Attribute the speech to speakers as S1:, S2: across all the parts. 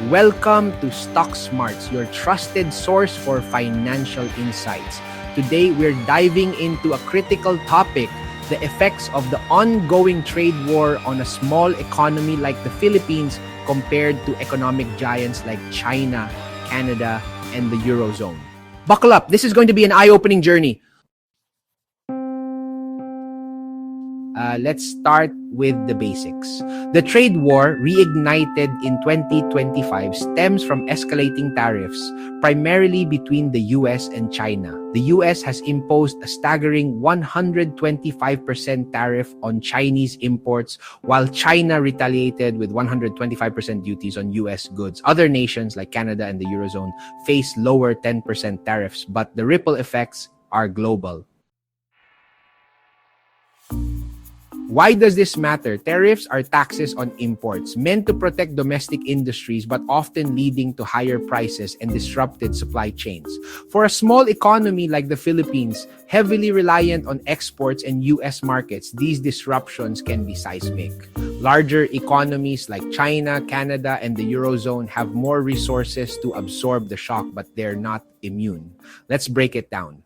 S1: Welcome to Stock Smarts, your trusted source for financial insights. Today, we're diving into a critical topic, the effects of the ongoing trade war on a small economy like the Philippines compared to economic giants like China, Canada, and the Eurozone. Buckle up, this is going to be an eye-opening journey. Let's start with the basics. The trade war, reignited in 2025, stems from escalating tariffs, primarily between the US and China. The US has imposed a staggering 125% tariff on Chinese imports, while China retaliated with 125% duties on US goods. Other nations like Canada and the Eurozone face lower 10% tariffs, but the ripple effects are global. Why does this matter? Tariffs are taxes on imports meant to protect domestic industries but often leading to higher prices and disrupted supply chains. For a small economy like the Philippines, heavily reliant on exports and US markets, these disruptions can be seismic. Larger economies like China, Canada, and the Eurozone have more resources to absorb the shock, but they're not immune. Let's break it down.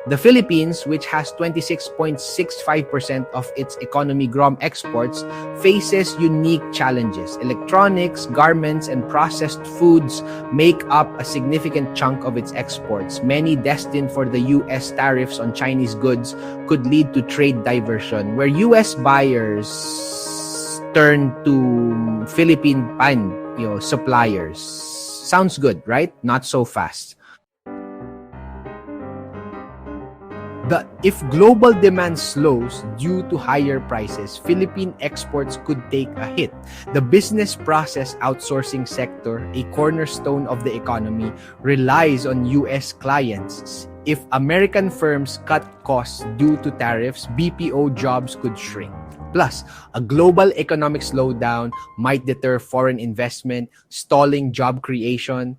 S1: The Philippines, which has 26.65% of its economy GROM exports, faces unique challenges. Electronics, garments, and processed foods make up a significant chunk of its exports. Many destined for the US tariffs on Chinese goods could lead to trade diversion, where US buyers turn to Philippine suppliers. Sounds good, right? Not so fast. If global demand slows due to higher prices, Philippine exports could take a hit. The business process outsourcing sector, a cornerstone of the economy, relies on US clients. If American firms cut costs due to tariffs, BPO jobs could shrink. Plus, a global economic slowdown might deter foreign investment, stalling job creation.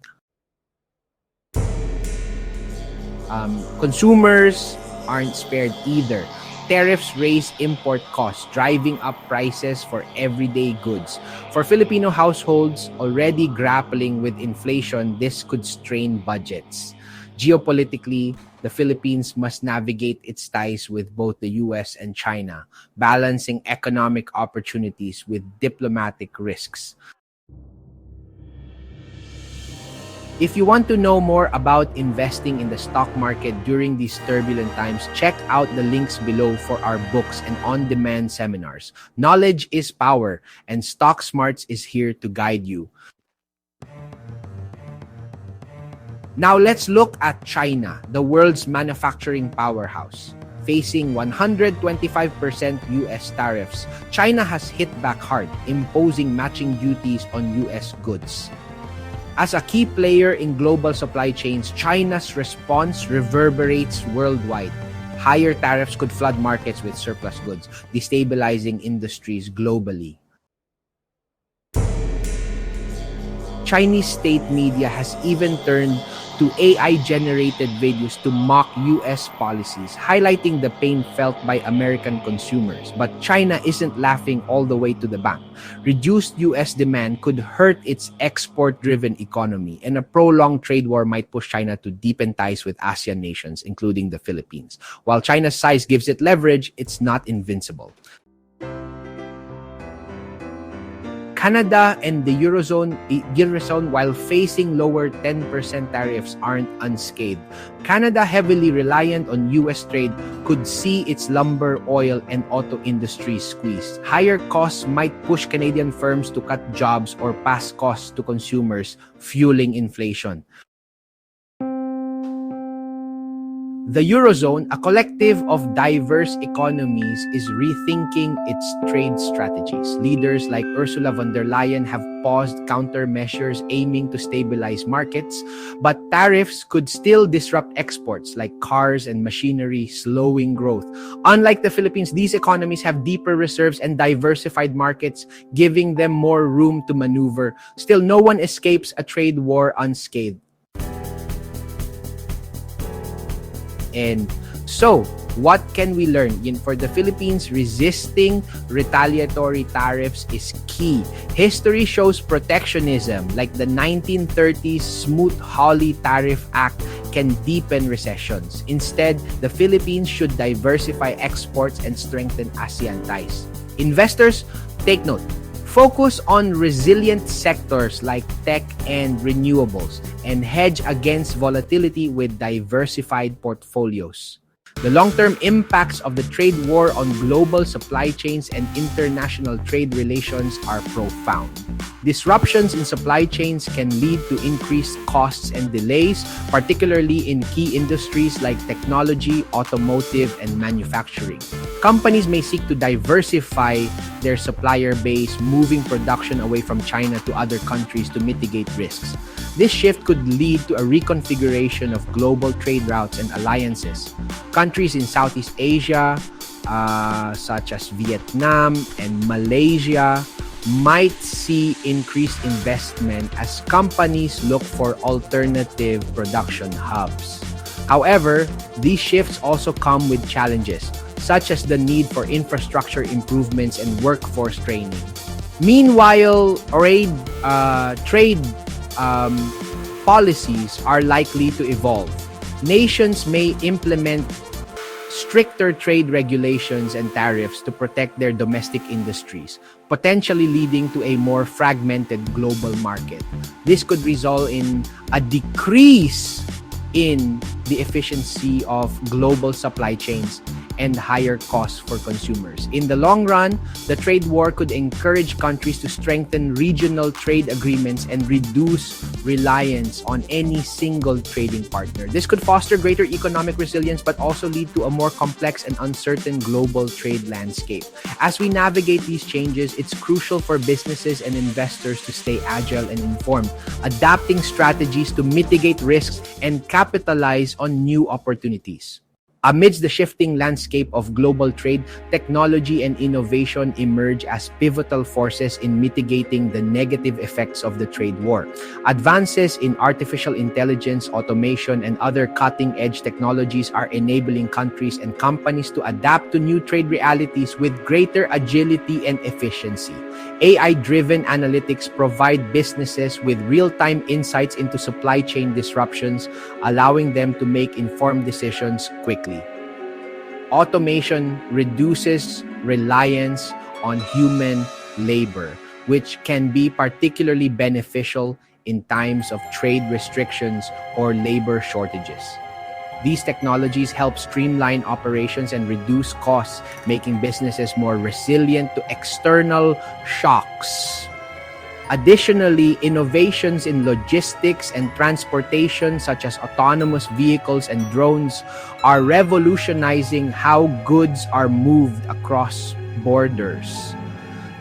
S1: Consumers aren't spared either. Tariffs raise import costs, driving up prices for everyday goods. For Filipino households already grappling with inflation, this could strain budgets. Geopolitically, the Philippines must navigate its ties with both the US and China, balancing economic opportunities with diplomatic risks. If you want to know more about investing in the stock market during these turbulent times, check out the links below for our books and on-demand seminars. Knowledge is power, and Stock Smarts is here to guide you. Now let's look at China, the world's manufacturing powerhouse. Facing 125% US tariffs, China has hit back hard, imposing matching duties on US goods. As a key player in global supply chains, China's response reverberates worldwide. Higher tariffs could flood markets with surplus goods, destabilizing industries globally. Chinese state media has even turned to AI-generated videos to mock US policies, highlighting the pain felt by American consumers. But China isn't laughing all the way to the bank. Reduced US demand could hurt its export-driven economy, and a prolonged trade war might push China to deepen ties with ASEAN nations, including the Philippines. While China's size gives it leverage, it's not invincible. Canada and the Eurozone, while facing lower 10% tariffs, aren't unscathed. Canada, heavily reliant on US trade, could see its lumber, oil, and auto industries squeezed. Higher costs might push Canadian firms to cut jobs or pass costs to consumers, fueling inflation. The Eurozone, a collective of diverse economies, is rethinking its trade strategies. Leaders like Ursula von der Leyen have paused countermeasures aiming to stabilize markets, but tariffs could still disrupt exports like cars and machinery, slowing growth. Unlike the Philippines, these economies have deeper reserves and diversified markets, giving them more room to maneuver. Still, no one escapes a trade war unscathed. And so, What can we learn? For the Philippines, resisting retaliatory tariffs is key. History shows protectionism, like the 1930s Smoot-Hawley Tariff Act, can deepen recessions. Instead, the Philippines should diversify exports and strengthen ASEAN ties. Investors, take note. Focus on resilient sectors like tech and renewables and hedge against volatility with diversified portfolios. The long-term impacts of the trade war on global supply chains and international trade relations are profound. Disruptions in supply chains can lead to increased costs and delays, particularly in key industries like technology, automotive, and manufacturing. Companies may seek to diversify their supplier base, moving production away from China to other countries to mitigate risks. This shift could lead to a reconfiguration of global trade routes and alliances. Countries in Southeast Asia, such as Vietnam and Malaysia, might see increased investment as companies look for alternative production hubs. However, these shifts also come with challenges, such as the need for infrastructure improvements and workforce training. Meanwhile, trade policies are likely to evolve. Nations may implement stricter trade regulations and tariffs to protect their domestic industries, potentially leading to a more fragmented global market. This could result in a decrease in the efficiency of global supply chains and higher costs for consumers. In the long run, the trade war could encourage countries to strengthen regional trade agreements and reduce reliance on any single trading partner. This could foster greater economic resilience but also lead to a more complex and uncertain global trade landscape. As we navigate these changes, it's crucial for businesses and investors to stay agile and informed, adapting strategies to mitigate risks and capitalize on new opportunities. Amidst the shifting landscape of global trade, technology and innovation emerge as pivotal forces in mitigating the negative effects of the trade war. Advances in artificial intelligence, automation, and other cutting-edge technologies are enabling countries and companies to adapt to new trade realities with greater agility and efficiency. AI-driven analytics provide businesses with real-time insights into supply chain disruptions, allowing them to make informed decisions quickly. Automation reduces reliance on human labor, which can be particularly beneficial in times of trade restrictions or labor shortages. These technologies help streamline operations and reduce costs, making businesses more resilient to external shocks. Additionally, innovations in logistics and transportation, such as autonomous vehicles and drones, are revolutionizing how goods are moved across borders.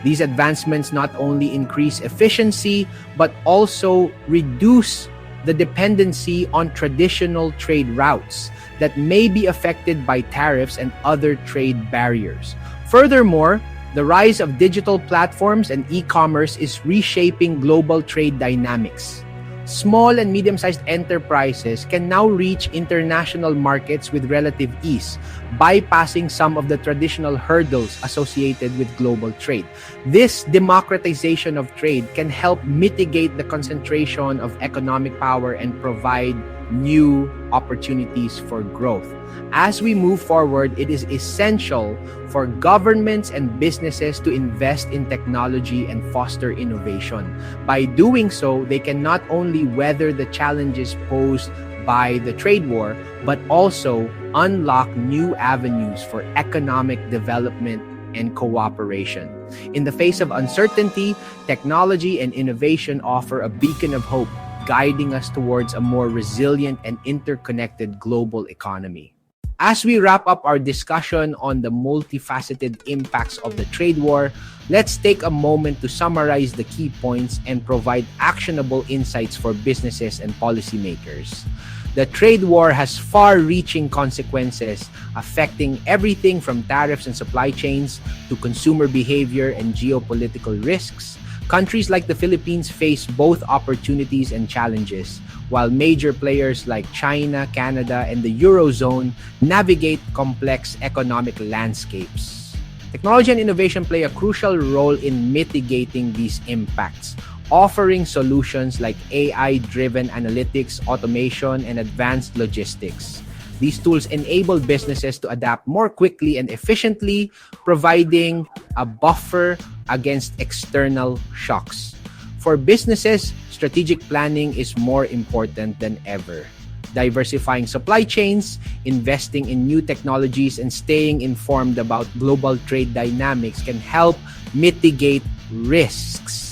S1: These advancements not only increase efficiency, but also reduce the dependency on traditional trade routes that may be affected by tariffs and other trade barriers. Furthermore, the rise of digital platforms and e-commerce is reshaping global trade dynamics. Small and medium-sized enterprises can now reach international markets with relative ease, bypassing some of the traditional hurdles associated with global trade. This democratization of trade can help mitigate the concentration of economic power and provide new opportunities for growth. As we move forward, it is essential for governments and businesses to invest in technology and foster innovation. By doing so, they can not only weather the challenges posed by the trade war, but also unlock new avenues for economic development and cooperation. In the face of uncertainty, technology and innovation offer a beacon of hope, guiding us towards a more resilient and interconnected global economy. As we wrap up our discussion on the multifaceted impacts of the trade war, let's take a moment to summarize the key points and provide actionable insights for businesses and policymakers. The trade war has far-reaching consequences, affecting everything from tariffs and supply chains to consumer behavior and geopolitical risks. Countries like the Philippines face both opportunities and challenges, while major players like China, Canada, and the Eurozone navigate complex economic landscapes. Technology and innovation play a crucial role in mitigating these impacts, offering solutions like AI-driven analytics, automation, and advanced logistics. These tools enable businesses to adapt more quickly and efficiently, providing a buffer against external shocks. For businesses, strategic planning is more important than ever. Diversifying supply chains, investing in new technologies, and staying informed about global trade dynamics can help mitigate risks.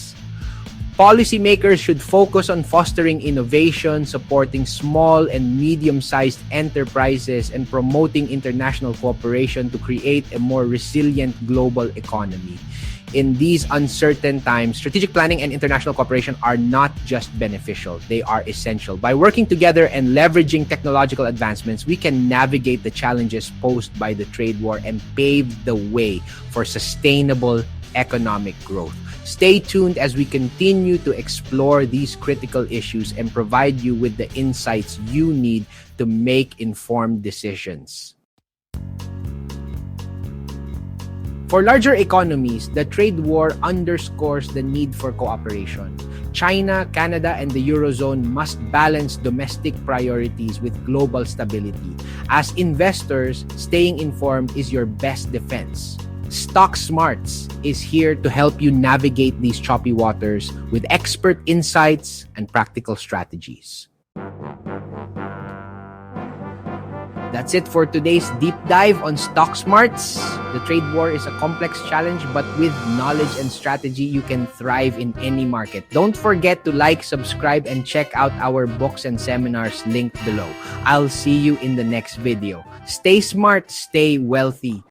S1: Policymakers should focus on fostering innovation, supporting small and medium-sized enterprises, and promoting international cooperation to create a more resilient global economy. In these uncertain times, strategic planning and international cooperation are not just beneficial, they are essential. By working together and leveraging technological advancements, we can navigate the challenges posed by the trade war and pave the way for sustainable economic growth. Stay tuned as we continue to explore these critical issues and provide you with the insights you need to make informed decisions. For larger economies, the trade war underscores the need for cooperation. China, Canada, and the Eurozone must balance domestic priorities with global stability. As investors, staying informed is your best defense. Stock Smarts is here to help you navigate these choppy waters with expert insights and practical strategies. That's it for today's deep dive on Stock Smarts. The trade war is a complex challenge, but with knowledge and strategy, you can thrive in any market. Don't forget to like, subscribe, and check out our books and seminars linked below. I'll see you in the next video. Stay smart, stay wealthy.